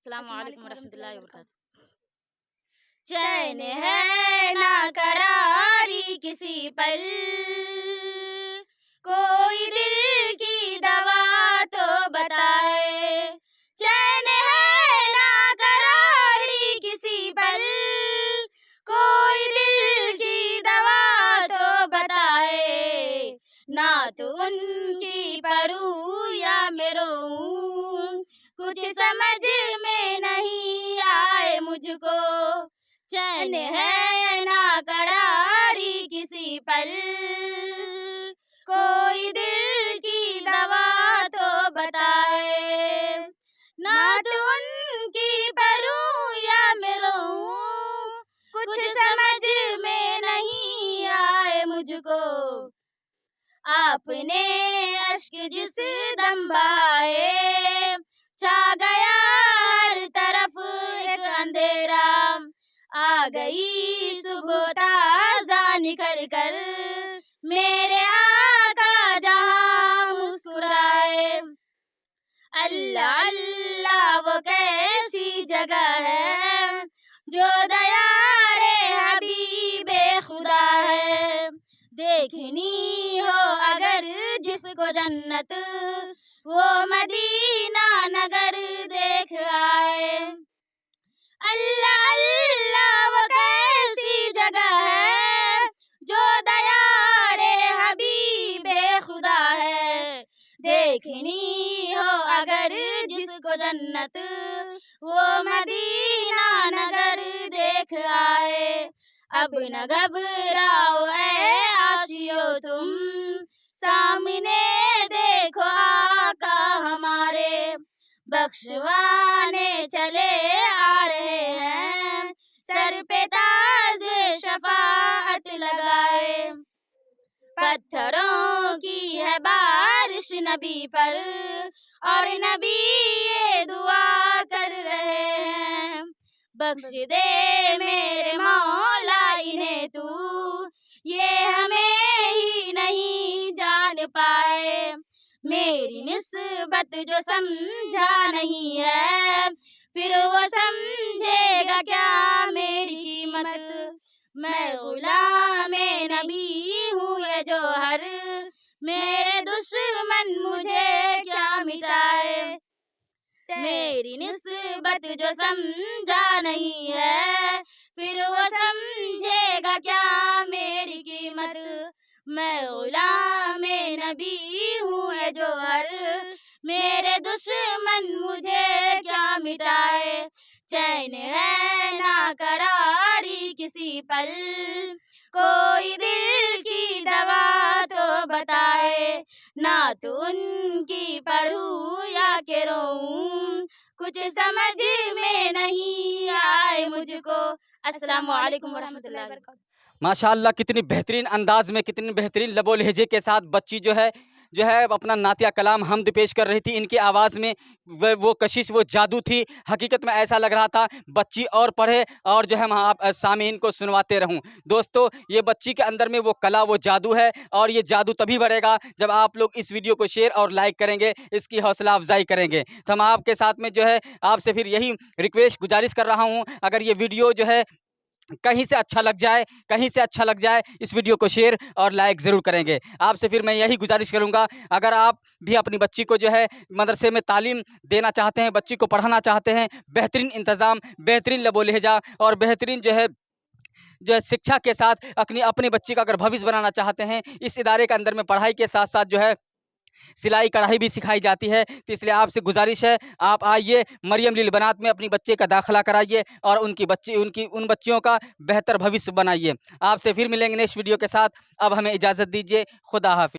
अस्सलाम वालेकुम रहमतुल्लाहि व बरकातहू। चैन है ना करारी किसी पल, कोई दिल की दवा तो बताए। चैन है ना करारी किसी पल, कोई दिल की दवा तो बताए। ना तो उनकी परूं या मैं रोऊं, कुछ समझ में नहीं आए मुझको। चैन है ना करारी किसी पल, कोई दिल की दवा तो बताए। ना तो उनकी परूं या मैं रोऊं, कुछ समझ में नहीं आए मुझको। आपने अश्क जिस दम बहाए, छा गया हर तरफ एक अंधेरा। आ गई सुबह ताज़ा निकल कर, मेरे आका जहां मुस्कुराए। अल्लाह अल्लाह वो कैसी जगह है, जो दयारे हबीबे खुदा है। देखनी हो अगर जिसको जन्नत, वो मदीना नगर देख आए। अल्लाह अल्लाह वो कैसी जगह है, जो दयारे हबीबे खुदा है। देखनी हो अगर जिसको जन्नत, वो मदीना नगर देख आए। अब न घबराओ ऐ आशियो तुम, सामने देखो आका हमारे। बख्शवाने चले आ रहे हैं, सर पे ताज शफाअत लगाए। पत्थरों की है बारिश नबी पर, और नबी ये दुआ कर रहे हैं। बख्श दे मेरे मौला इन्हें तू, ये हमें ही नहीं जान पाए। मेरी निस्बत जो समझा नहीं है, फिर वो समझेगा क्या मेरी कीमत। मैं गुलामे नबी हूँ ये जो हर, मेरे दुश्मन मुझे क्या मिटाए। मेरी निस्बत जो समझा नहीं है, फिर वो समझेगा क्या मेरी कीमत। मैं गुलामे नबी हूँ ये जो हर, मेरे दुश्मन मुझे क्या मिटाए। चैन है ना करारी किसी पल, कोई दिल की दवा तो बताए। ना तो उनकी पढ़ूं या के रोऊं, कुछ समझ में नहीं आए मुझको। अस्सलाम वालेकुम रहमतुल्लाहि व बरकातहू। माशाअल्लाह, कितनी बेहतरीन अंदाज में, कितनी बेहतरीन लबो लहजे के साथ बच्ची जो है अपना नातिया कलाम हमद पेश कर रही थी। इनकी आवाज़ में वो कशिश, वो जादू थी। हकीकत में ऐसा लग रहा था बच्ची और पढ़े और जो है मैं आप सामीन को सुनवाते रहूं। दोस्तों, ये बच्ची के अंदर में वो कला, वो जादू है, और ये जादू तभी बढ़ेगा जब आप लोग इस वीडियो को शेयर और लाइक करेंगे, इसकी हौसला अफजाई करेंगे। तो हम आपके साथ में जो है आपसे फिर यही रिक्वेस्ट गुजारिश कर रहा हूँ, अगर ये वीडियो जो है कहीं से अच्छा लग जाए, कहीं से अच्छा लग जाए, इस वीडियो को शेयर और लाइक ज़रूर करेंगे। आपसे फिर मैं यही गुजारिश करूंगा, अगर आप भी अपनी बच्ची को जो है मदरसे में तालीम देना चाहते हैं, बच्ची को पढ़ाना चाहते हैं, बेहतरीन इंतज़ाम, बेहतरीन लबो लहजा और बेहतरीन जो है शिक्षा के साथ अपनी अपनी बच्ची का अगर भविष्य बनाना चाहते हैं, इस इदारे के अंदर में पढ़ाई के साथ साथ जो है सिलाई कढ़ाई भी सिखाई जाती है। तो इसलिए आपसे गुजारिश है, आप आइए मरियम लील बनात में अपनी बच्चे का दाखिला कराइए और उन बच्चियों का बेहतर भविष्य बनाइए। आपसे फिर मिलेंगे नेक्स्ट वीडियो के साथ। अब हमें इजाज़त दीजिए। खुदा हाफिज़।